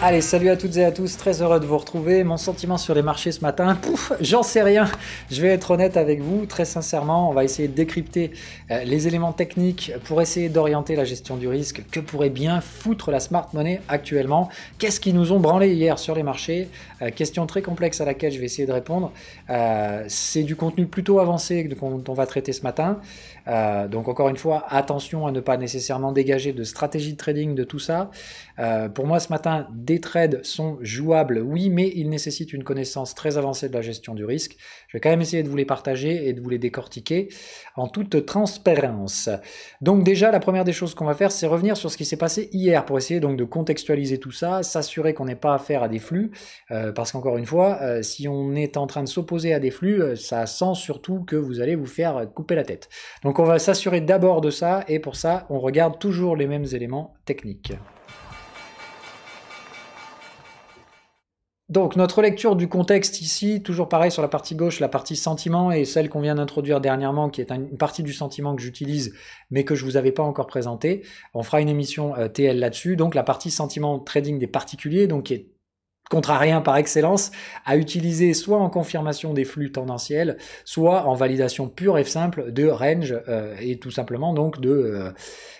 Allez, salut à toutes et à tous, très heureux de vous retrouver. Mon sentiment sur les marchés ce matin, pouf, j'en sais rien. Je vais être honnête avec vous, très sincèrement, on va essayer de décrypter les éléments techniques pour essayer d'orienter la gestion du risque. Que pourrait bien foutre la smart money actuellement? Qu'est-ce qui nous ont branlé hier sur les marchés? Question très complexe à laquelle je vais essayer de répondre. C'est du contenu plutôt avancé dont on va traiter ce matin. Donc encore une fois, attention à ne pas nécessairement dégager de stratégie de trading de tout ça. Pour moi ce matin, des trades sont jouables, oui, mais ils nécessitent une connaissance très avancée de la gestion du risque. Je vais quand même essayer de vous les partager et de vous les décortiquer en toute transparence. Donc déjà, la première des choses qu'on va faire, c'est revenir sur ce qui s'est passé hier pour essayer donc de contextualiser tout ça, s'assurer qu'on n'ait pas affaire à des flux, parce qu'encore une fois, si on est en train de s'opposer à des flux, ça sent surtout que vous allez vous faire couper la tête. Donc on va s'assurer d'abord de ça, et pour ça, on regarde toujours les mêmes éléments techniques. Donc notre lecture du contexte ici, toujours pareil sur la partie gauche, la partie sentiment et celle qu'on vient d'introduire dernièrement, qui est une partie du sentiment que j'utilise, mais que je vous avais pas encore présenté. On fera une émission TL là-dessus. Donc la partie sentiment trading des particuliers, donc qui est contrarien par excellence, à utiliser soit en confirmation des flux tendanciels, soit en validation pure et simple de range, et tout simplement donc de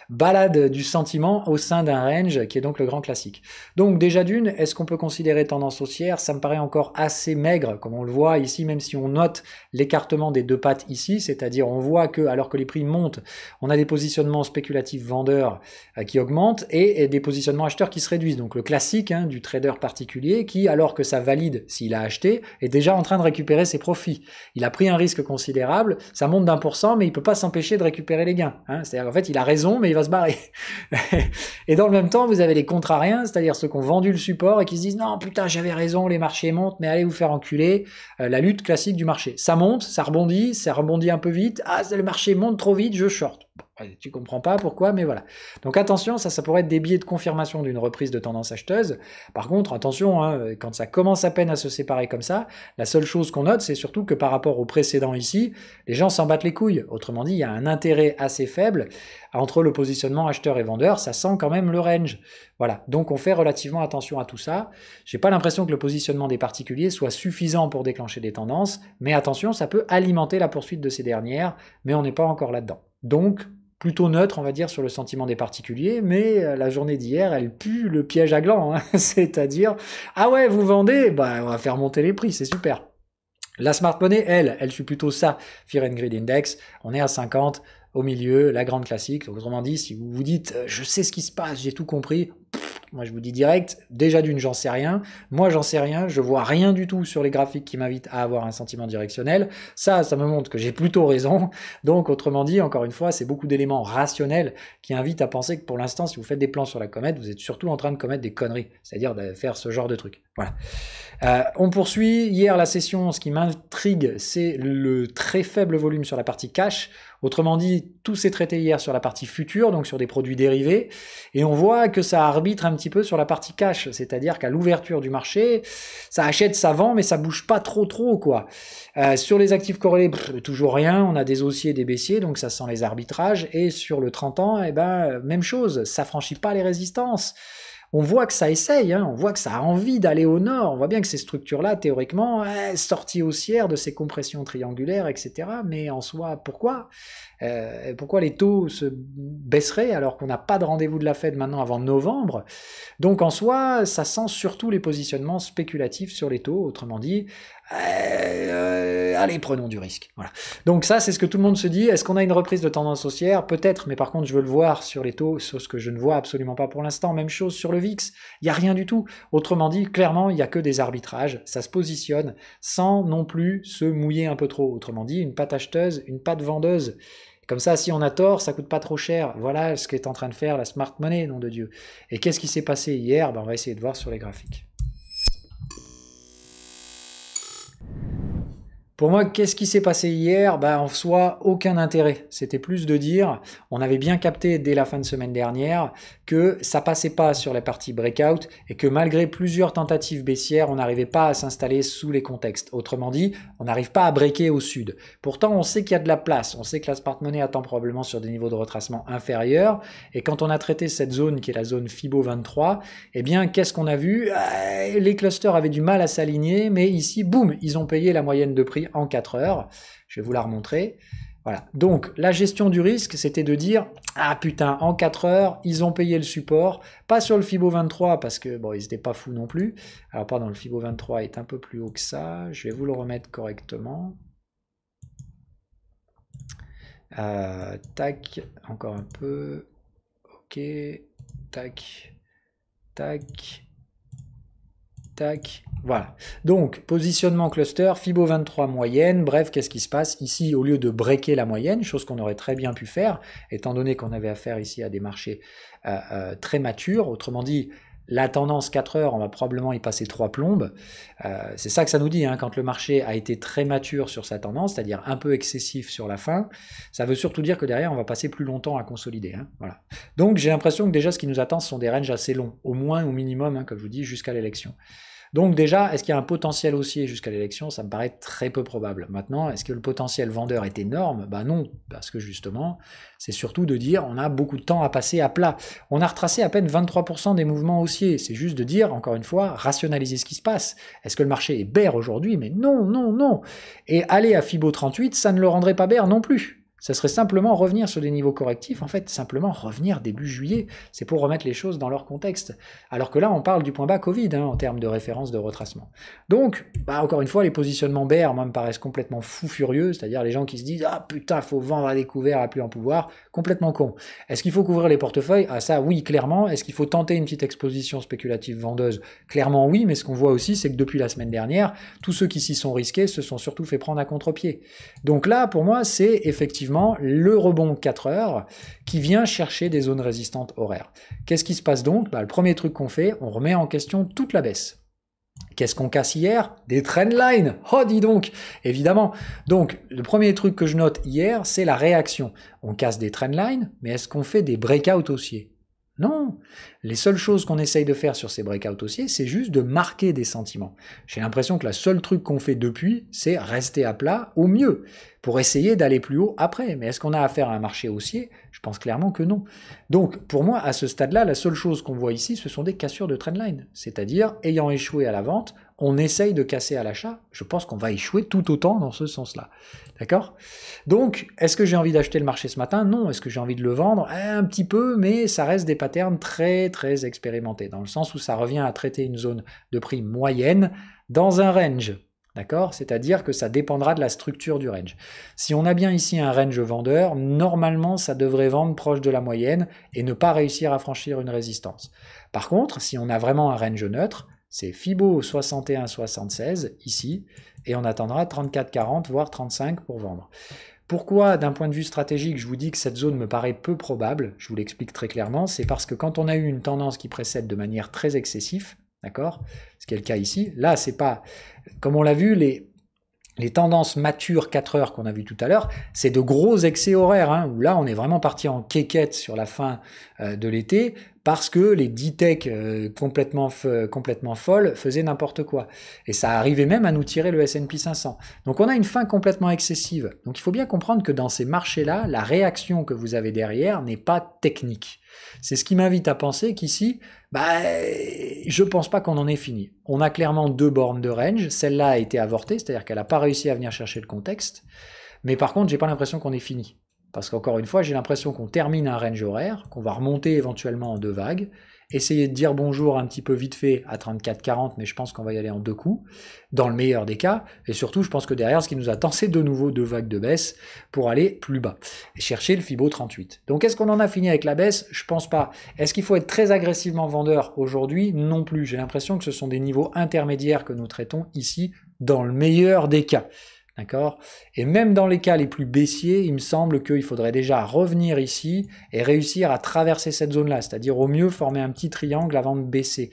balade du sentiment au sein d'un range, qui est donc le grand classique. Donc déjà d'une, est-ce qu'on peut considérer tendance haussière? Ça me paraît encore assez maigre, comme on le voit ici, même si on note l'écartement des deux pattes ici, c'est-à-dire on voit que, alors que les prix montent, on a des positionnements spéculatifs vendeurs qui augmentent, et des positionnements acheteurs qui se réduisent. Donc le classique du trader particulier, qui, alors que ça valide s'il a acheté, est déjà en train de récupérer ses profits. Il a pris un risque considérable, ça monte d'1%, mais il peut pas s'empêcher de récupérer les gains. C'est-à-dire qu'en fait, il a raison, mais il va se barrer. Et dans le même temps, vous avez les contrariens, c'est-à-dire ceux qui ont vendu le support et qui se disent « Non, putain, j'avais raison, les marchés montent, mais allez vous faire enculer. » La lutte classique du marché. Ça monte, ça rebondit un peu vite. « Ah, le marché monte trop vite, je short. » Tu comprends pas pourquoi, mais voilà. Donc attention, ça pourrait être des biais de confirmation d'une reprise de tendance acheteuse. Par contre, attention, quand ça commence à peine à se séparer comme ça, la seule chose qu'on note, c'est surtout que par rapport au précédent ici, les gens s'en battent les couilles. Autrement dit, il y a un intérêt assez faible entre le positionnement acheteur et vendeur, ça sent quand même le range. Voilà, donc on fait relativement attention à tout ça. J'ai pas l'impression que le positionnement des particuliers soit suffisant pour déclencher des tendances, mais attention, ça peut alimenter la poursuite de ces dernières, mais on n'est pas encore là-dedans. Donc, plutôt neutre, on va dire, sur le sentiment des particuliers, mais la journée d'hier, elle pue le piège à gland, c'est-à-dire, ah ouais, vous vendez, bah on va faire monter les prix, c'est super. La smart money, elle suit plutôt ça, Fear and Greed Index, on est à 50, au milieu, la grande classique, donc autrement dit, si vous vous dites, je sais ce qui se passe, j'ai tout compris, moi je vous dis direct, déjà d'une j'en sais rien, moi j'en sais rien, je vois rien du tout sur les graphiques qui m'invitent à avoir un sentiment directionnel, ça me montre que j'ai plutôt raison, donc autrement dit, encore une fois, c'est beaucoup d'éléments rationnels qui invitent à penser que pour l'instant, si vous faites des plans sur la comète, vous êtes surtout en train de commettre des conneries, c'est-à-dire de faire ce genre de truc. Voilà. On poursuit, hier la session, ce qui m'intrigue, c'est le très faible volume sur la partie cash. Autrement dit, tout s'est traité hier sur la partie future, donc sur des produits dérivés, et on voit que ça arbitre un petit peu sur la partie cash, c'est-à-dire qu'à l'ouverture du marché, ça achète, ça vend, mais ça bouge pas trop, quoi. Sur les actifs corrélés, toujours rien, on a des haussiers, des baissiers, donc ça sent les arbitrages, et sur le 30 ans, même chose, ça franchit pas les résistances. On voit que ça essaye, on voit que ça a envie d'aller au nord, on voit bien que ces structures-là, théoriquement, sorties haussières de ces compressions triangulaires, etc. Mais en soi, pourquoi les taux se baisseraient alors qu'on n'a pas de rendez-vous de la Fed maintenant avant novembre? Donc en soi, ça sent surtout les positionnements spéculatifs sur les taux, autrement dit, allez, prenons du risque. Voilà. Donc ça, c'est ce que tout le monde se dit. Est-ce qu'on a une reprise de tendance haussière? Peut-être, mais par contre, je veux le voir sur les taux, sur ce que je ne vois absolument pas pour l'instant. Même chose sur le VIX, il n'y a rien du tout. Autrement dit, clairement, il n'y a que des arbitrages. Ça se positionne sans non plus se mouiller un peu trop. Autrement dit, une patte acheteuse, une patte vendeuse. Comme ça, si on a tort, ça coûte pas trop cher. Voilà ce qu'est en train de faire la smart money, nom de Dieu. Et qu'est-ce qui s'est passé hier? On va essayer de voir sur les graphiques. Pour moi, qu'est-ce qui s'est passé hier? En soi, aucun intérêt. C'était plus de dire, on avait bien capté dès la fin de semaine dernière que ça passait pas sur la partie breakout et que malgré plusieurs tentatives baissières, on n'arrivait pas à s'installer sous les contextes. Autrement dit, on n'arrive pas à breaker au sud. Pourtant, on sait qu'il y a de la place. On sait que la smart money attend probablement sur des niveaux de retracement inférieurs. Et quand on a traité cette zone qui est la zone Fibo 23, eh bien, qu'est-ce qu'on a vu? Les clusters avaient du mal à s'aligner, mais ici, boum, ils ont payé la moyenne de prix en 4 heures. Je vais vous la remontrer. Voilà. Donc, la gestion du risque, c'était de dire, ah putain, en 4 heures, ils ont payé le support, pas sur le Fibo 23, parce que, bon, ils n'étaient pas fous non plus. Alors, pardon, le Fibo 23 est un peu plus haut que ça. Je vais vous le remettre correctement. Tac, encore un peu. Ok, tac, tac, tac. Voilà. Donc, positionnement cluster, Fibo 23 moyenne. Bref, qu'est-ce qui se passe? Ici, au lieu de breaker la moyenne, chose qu'on aurait très bien pu faire, étant donné qu'on avait affaire ici à des marchés très matures, autrement dit, la tendance 4 heures, on va probablement y passer 3 plombes. C'est ça que ça nous dit, hein, quand le marché a été très mature sur sa tendance, c'est-à-dire un peu excessif sur la fin, ça veut surtout dire que derrière, on va passer plus longtemps à consolider. Hein, voilà. Donc, j'ai l'impression que déjà, ce qui nous attend, ce sont des ranges assez longs, au moins, au minimum, hein, comme je vous dis, jusqu'à l'élection. Donc déjà, est-ce qu'il y a un potentiel haussier jusqu'à l'élection? Ça me paraît très peu probable. Maintenant, est-ce que le potentiel vendeur est énorme? Ben non, parce que justement, c'est surtout de dire on a beaucoup de temps à passer à plat. On a retracé à peine 23% des mouvements haussiers. C'est juste de dire, encore une fois, rationaliser ce qui se passe. Est-ce que le marché est bear aujourd'hui? Mais non, non, non. Et aller à Fibo 38, ça ne le rendrait pas bear non plus. Ça serait simplement revenir sur des niveaux correctifs, en fait, simplement revenir début juillet. C'est pour remettre les choses dans leur contexte. Alors que là, on parle du point bas Covid, hein, en termes de référence de retracement. Donc, encore une fois, les positionnements bear, moi, me paraissent complètement fous furieux, c'est-à-dire les gens qui se disent « Ah putain, faut vendre à découvert, à plus en pouvoir », complètement con. Est-ce qu'il faut couvrir les portefeuilles? Ah ça, oui, clairement. Est-ce qu'il faut tenter une petite exposition spéculative vendeuse? Clairement, oui, mais ce qu'on voit aussi, c'est que depuis la semaine dernière, tous ceux qui s'y sont risqués se sont surtout fait prendre à contre-pied. Donc là, pour moi, c'est effectivement le rebond 4 heures qui vient chercher des zones résistantes horaires. Qu'est-ce qui se passe donc? Le premier truc qu'on fait, on remet en question toute la baisse. Qu'est-ce qu'on casse hier? Des trendlines. Oh, dis donc, évidemment. Donc, le premier truc que je note hier, c'est la réaction. On casse des trendlines, mais est-ce qu'on fait des breakouts haussiers? Non, les seules choses qu'on essaye de faire sur ces breakouts haussiers, c'est juste de marquer des sentiments. J'ai l'impression que le seul truc qu'on fait depuis, c'est rester à plat au mieux, pour essayer d'aller plus haut après. Mais est-ce qu'on a affaire à un marché haussier? Je pense clairement que non. Donc, pour moi, à ce stade-là, la seule chose qu'on voit ici, ce sont des cassures de trendline. C'est-à-dire, ayant échoué à la vente, on essaye de casser à l'achat. Je pense qu'on va échouer tout autant dans ce sens-là. D'accord? Donc, est-ce que j'ai envie d'acheter le marché ce matin? Non. Est-ce que j'ai envie de le vendre? Un petit peu, mais ça reste des patterns très, très expérimentés, dans le sens où ça revient à traiter une zone de prix moyenne dans un range. D'accord? C'est-à-dire que ça dépendra de la structure du range. Si on a bien ici un range vendeur, normalement, ça devrait vendre proche de la moyenne et ne pas réussir à franchir une résistance. Par contre, si on a vraiment un range neutre, c'est Fibo 61,76 ici, et on attendra 34,40 voire 35 pour vendre. Pourquoi, d'un point de vue stratégique, je vous dis que cette zone me paraît peu probable, je vous l'explique très clairement, c'est parce que quand on a eu une tendance qui précède de manière très excessive, d'accord, ce qui est le cas ici, là c'est pas, comme on l'a vu, les tendances matures 4 heures qu'on a vu tout à l'heure, c'est de gros excès horaires, hein, où là on est vraiment parti en quéquette sur la fin de l'été, parce que les 10 techs complètement folles faisaient n'importe quoi. Et ça arrivait même à nous tirer le S&P 500. Donc on a une fin complètement excessive. Donc il faut bien comprendre que dans ces marchés-là, la réaction que vous avez derrière n'est pas technique. C'est ce qui m'invite à penser qu'ici, je pense pas qu'on en ait fini. On a clairement 2 bornes de range. Celle-là a été avortée, c'est-à-dire qu'elle n'a pas réussi à venir chercher le contexte. Mais par contre, j'ai pas l'impression qu'on ait fini. Parce qu'encore une fois, j'ai l'impression qu'on termine un range horaire, qu'on va remonter éventuellement en 2 vagues, essayer de dire bonjour un petit peu vite fait à 34,40, mais je pense qu'on va y aller en 2 coups, dans le meilleur des cas, et surtout, je pense que derrière, ce qui nous attend, c'est de nouveau 2 vagues de baisse pour aller plus bas, et chercher le Fibo 38. Donc, est-ce qu'on en a fini avec la baisse? Je pense pas. Est-ce qu'il faut être très agressivement vendeur aujourd'hui? Non plus. J'ai l'impression que ce sont des niveaux intermédiaires que nous traitons ici, dans le meilleur des cas. D'accord? Et même dans les cas les plus baissiers, il me semble qu'il faudrait déjà revenir ici et réussir à traverser cette zone-là, c'est-à-dire au mieux former un petit triangle avant de baisser.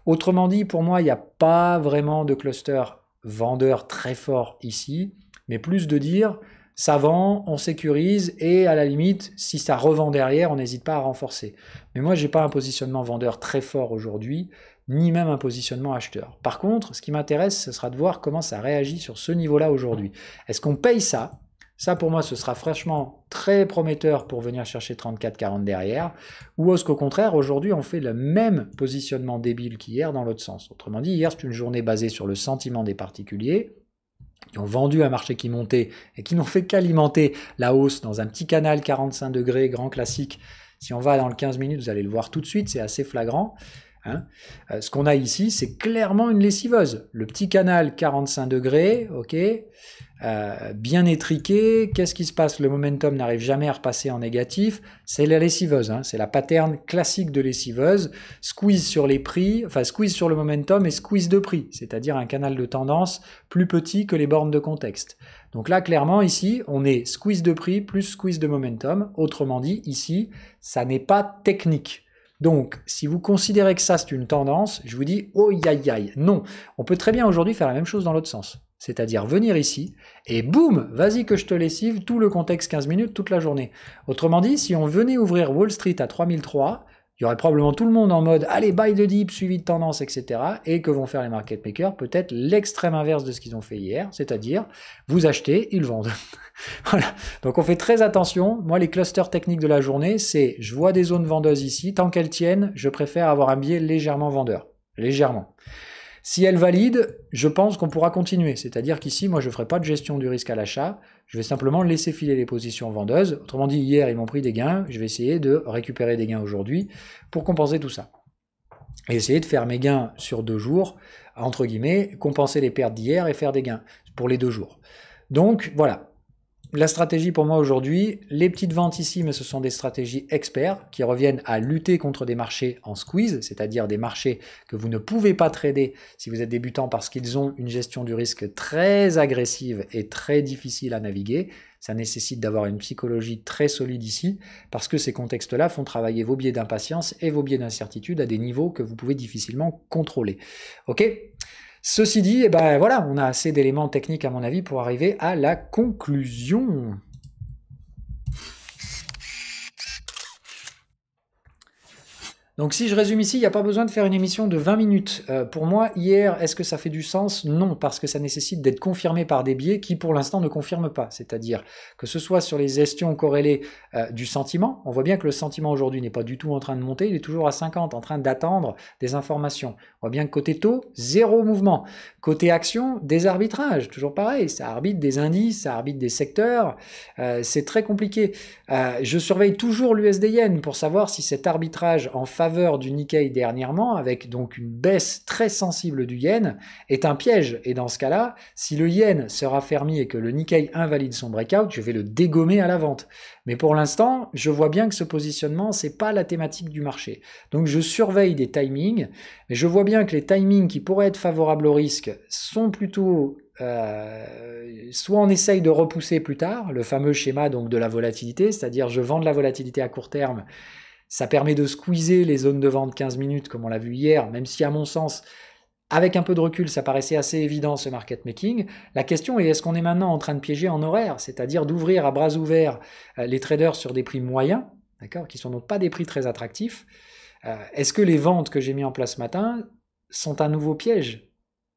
Autrement dit, pour moi, il n'y a pas vraiment de cluster vendeur très fort ici. mais plus de dire ça vend, on sécurise et à la limite, si ça revend derrière, on n'hésite pas à renforcer. Mais moi, j'ai pas un positionnement vendeur très fort aujourd'hui, ni même un positionnement acheteur. Par contre, ce qui m'intéresse, ce sera de voir comment ça réagit sur ce niveau-là aujourd'hui. Est-ce qu'on paye ça? Ça, pour moi, ce sera franchement très prometteur pour venir chercher 34,40 derrière. Ou est-ce qu'au contraire, aujourd'hui, on fait le même positionnement débile qu'hier dans l'autre sens? Autrement dit, hier, c'est une journée basée sur le sentiment des particuliers qui ont vendu un marché qui montait et qui n'ont fait qu'alimenter la hausse dans un petit canal 45 degrés, grand classique. Si on va dans le 15 minutes, vous allez le voir tout de suite, c'est assez flagrant. Hein. Ce qu'on a ici, c'est clairement une lessiveuse. Le petit canal 45 degrés, ok, bien étriqué. Qu'est-ce qui se passe? Le momentum n'arrive jamais à repasser en négatif. C'est la lessiveuse, hein. C'est la pattern classique de lessiveuse. Squeeze sur les prix, enfin squeeze sur le momentum et squeeze de prix, c'est-à-dire un canal de tendance plus petit que les bornes de contexte. Donc là, clairement, ici, on est squeeze de prix plus squeeze de momentum. Autrement dit, ici, ça n'est pas technique. Donc, si vous considérez que ça, c'est une tendance, je vous dis, oh aïe aïe, non. On peut très bien aujourd'hui faire la même chose dans l'autre sens. C'est-à-dire venir ici, et boum, vas-y que je te lessive tout le contexte 15 minutes, toute la journée. Autrement dit, si on venait ouvrir Wall Street à 3003, il y aurait probablement tout le monde en mode, allez, buy the dip, suivi de tendance, etc. Et que vont faire les market makers? Peut-être l'extrême inverse de ce qu'ils ont fait hier, c'est-à-dire, vous achetez, ils vendent. Voilà. Donc on fait très attention. Moi, les clusters techniques de la journée, c'est, je vois des zones vendeuses ici, tant qu'elles tiennent, je préfère avoir un biais légèrement vendeur. Légèrement. Si elle valide, je pense qu'on pourra continuer. C'est-à-dire qu'ici, moi, je ne ferai pas de gestion du risque à l'achat. Je vais simplement laisser filer les positions vendeuses. Autrement dit, hier, ils m'ont pris des gains. Je vais essayer de récupérer des gains aujourd'hui pour compenser tout ça. Et essayer de faire mes gains sur 2 jours, entre guillemets, compenser les pertes d'hier et faire des gains pour les 2 jours. Donc, voilà. La stratégie pour moi aujourd'hui, les petites ventes ici, mais ce sont des stratégies experts qui reviennent à lutter contre des marchés en squeeze, c'est-à-dire des marchés que vous ne pouvez pas trader si vous êtes débutant parce qu'ils ont une gestion du risque très agressive et très difficile à naviguer. Ça nécessite d'avoir une psychologie très solide ici parce que ces contextes-là font travailler vos biais d'impatience et vos biais d'incertitude à des niveaux que vous pouvez difficilement contrôler. Ok ? Ceci dit, eh ben voilà, on a assez d'éléments techniques à mon avis pour arriver à la conclusion. Donc si je résume ici, il n'y a pas besoin de faire une émission de 20 minutes. Pour moi, hier, est-ce que ça fait du sens? Non, parce que ça nécessite d'être confirmé par des biais qui, pour l'instant, ne confirment pas. C'est-à-dire que ce soit sur les gestions corrélées du sentiment, on voit bien que le sentiment aujourd'hui n'est pas du tout en train de monter, il est toujours à 50, en train d'attendre des informations. On voit bien que côté taux, 0 mouvement. Côté action, des arbitrages, toujours pareil, ça arbitre des indices, ça arbitre des secteurs, c'est très compliqué. Je surveille toujours l'USD-Yen pour savoir si cet arbitrage en faveur du Nikkei dernièrement, avec donc une baisse très sensible du yen, est un piège. Et dans ce cas-là, si le yen se raffermit et que le Nikkei invalide son breakout, je vais le dégommer à la vente. Mais pour l'instant, je vois bien que ce positionnement, c'est pas la thématique du marché. Donc je surveille des timings, mais je vois bien que les timings qui pourraient être favorables au risque sont plutôt soit on essaye de repousser plus tard, le fameux schéma donc de la volatilité, c'est-à-dire je vends de la volatilité à court terme, ça permet de squeezer les zones de vente 15 minutes comme on l'a vu hier, même si à mon sens, avec un peu de recul, ça paraissait assez évident ce market making. La question est, est-ce qu'on est maintenant en train de piéger en horaire, c'est-à-dire d'ouvrir à bras ouverts les traders sur des prix moyens, d'accord, qui ne sont donc pas des prix très attractifs. Est-ce que les ventes que j'ai mis en place ce matin sont un nouveau piège?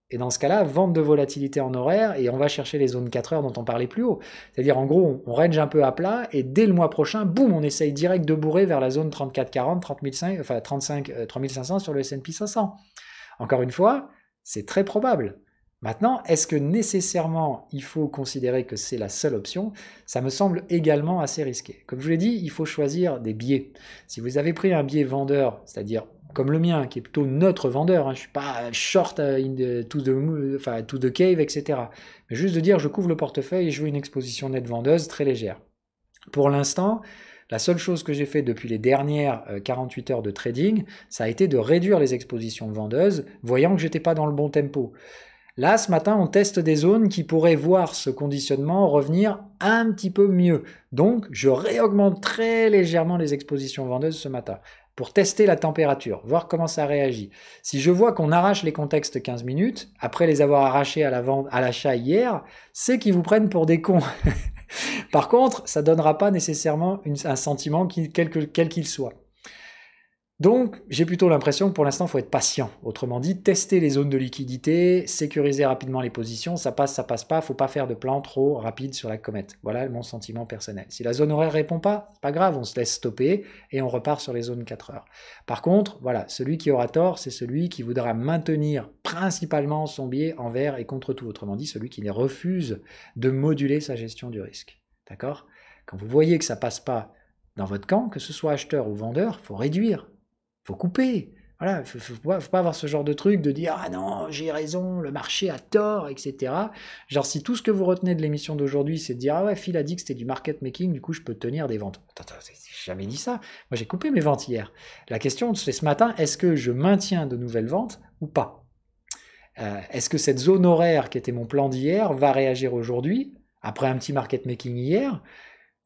Et dans ce cas-là, vente de volatilité en horaire, et on va chercher les zones 4 heures dont on parlait plus haut. C'est-à-dire, en gros, on range un peu à plat, et dès le mois prochain, boum, on essaye direct de bourrer vers la zone 34-40, 3500 sur le S&P 500. Encore une fois, c'est très probable. Maintenant, est-ce que nécessairement il faut considérer que c'est la seule option? Ça me semble également assez risqué. Comme je vous l'ai dit, il faut choisir des biais. Si vous avez pris un biais vendeur, c'est-à-dire comme le mien, qui est plutôt notre vendeur, je ne suis pas short to the cave, etc. Mais juste de dire, je couvre le portefeuille et je veux une exposition nette vendeuse très légère. Pour l'instant, la seule chose que j'ai fait depuis les dernières 48 heures de trading, ça a été de réduire les expositions vendeuses, voyant que je n'étais pas dans le bon tempo. Là, ce matin, on teste des zones qui pourraient voir ce conditionnement revenir un petit peu mieux. Donc, je réaugmente très légèrement les expositions vendeuses ce matin. pour tester la température, voir comment ça réagit. Si je vois qu'on arrache les contextes 15 minutes, après les avoir arrachés à l'achat hier, c'est qu'ils vous prennent pour des cons. Par contre, ça ne donnera pas nécessairement un sentiment quel qu'il soit. Donc, j'ai plutôt l'impression que pour l'instant, il faut être patient. Autrement dit, tester les zones de liquidité, sécuriser rapidement les positions, ça passe pas, faut pas faire de plan trop rapide sur la comète. Voilà mon sentiment personnel. Si la zone horaire répond pas, c'est pas grave, on se laisse stopper et on repart sur les zones 4 heures. Par contre, voilà, celui qui aura tort, c'est celui qui voudra maintenir principalement son biais envers et contre tout. Autrement dit, celui qui refuse de moduler sa gestion du risque. D'accord ? Quand vous voyez que ça passe pas dans votre camp, que ce soit acheteur ou vendeur, faut réduire. Faut couper. Voilà, faut pas avoir ce genre de truc de dire « Ah non, j'ai raison, le marché a tort, etc. » Genre, si tout ce que vous retenez de l'émission d'aujourd'hui, c'est de dire « Ah ouais, Phil a dit que c'était du market making, du coup, je peux tenir des ventes. » Attends, j'ai jamais dit ça. Moi, j'ai coupé mes ventes hier. La question, c'est ce matin, est-ce que je maintiens de nouvelles ventes ou pas ? Est-ce que cette zone horaire qui était mon plan d'hier va réagir aujourd'hui, après un petit market making hier ?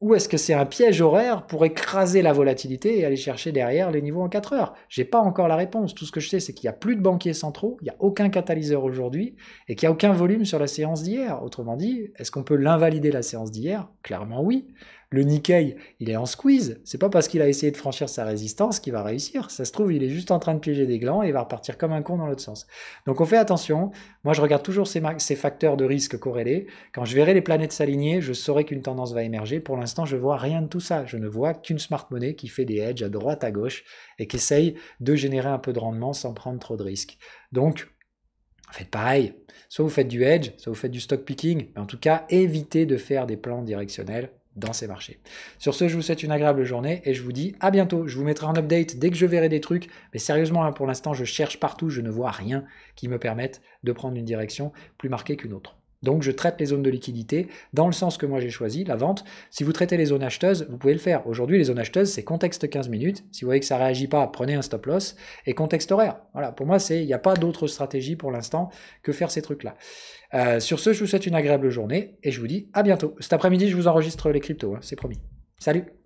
Ou est-ce que c'est un piège horaire pour écraser la volatilité et aller chercher derrière les niveaux en 4 heures? J'ai pas encore la réponse. Tout ce que je sais, c'est qu'il n'y a plus de banquiers centraux, il n'y a aucun catalyseur aujourd'hui et qu'il n'y a aucun volume sur la séance d'hier. Autrement dit, est-ce qu'on peut l'invalider la séance d'hier? Clairement oui. Le Nikkei, il est en squeeze. C'est pas parce qu'il a essayé de franchir sa résistance qu'il va réussir. Ça se trouve, il est juste en train de piéger des glands et il va repartir comme un con dans l'autre sens. Donc on fait attention. Moi, je regarde toujours ces facteurs de risque corrélés. Quand je verrai les planètes s'aligner, je saurai qu'une tendance va émerger. Pour l'instant, je vois rien de tout ça. Je ne vois qu'une smart money qui fait des hedges à droite, à gauche et qui essaye de générer un peu de rendement sans prendre trop de risques. Donc, faites pareil. Soit vous faites du hedge, soit vous faites du stock picking. Mais en tout cas, évitez de faire des plans directionnels dans ces marchés. Sur ce, je vous souhaite une agréable journée et je vous dis à bientôt. Je vous mettrai en update dès que je verrai des trucs, mais sérieusement, pour l'instant, je cherche partout, je ne vois rien qui me permette de prendre une direction plus marquée qu'une autre. Donc, je traite les zones de liquidité dans le sens que moi j'ai choisi, la vente. Si vous traitez les zones acheteuses, vous pouvez le faire. Aujourd'hui, les zones acheteuses, c'est contexte 15 minutes. Si vous voyez que ça ne réagit pas, prenez un stop loss et contexte horaire. Voilà, pour moi, il n'y a pas d'autre stratégie pour l'instant que faire ces trucs-là. Sur ce, je vous souhaite une agréable journée et je vous dis à bientôt. Cet après-midi, je vous enregistre les cryptos, hein, c'est promis. Salut!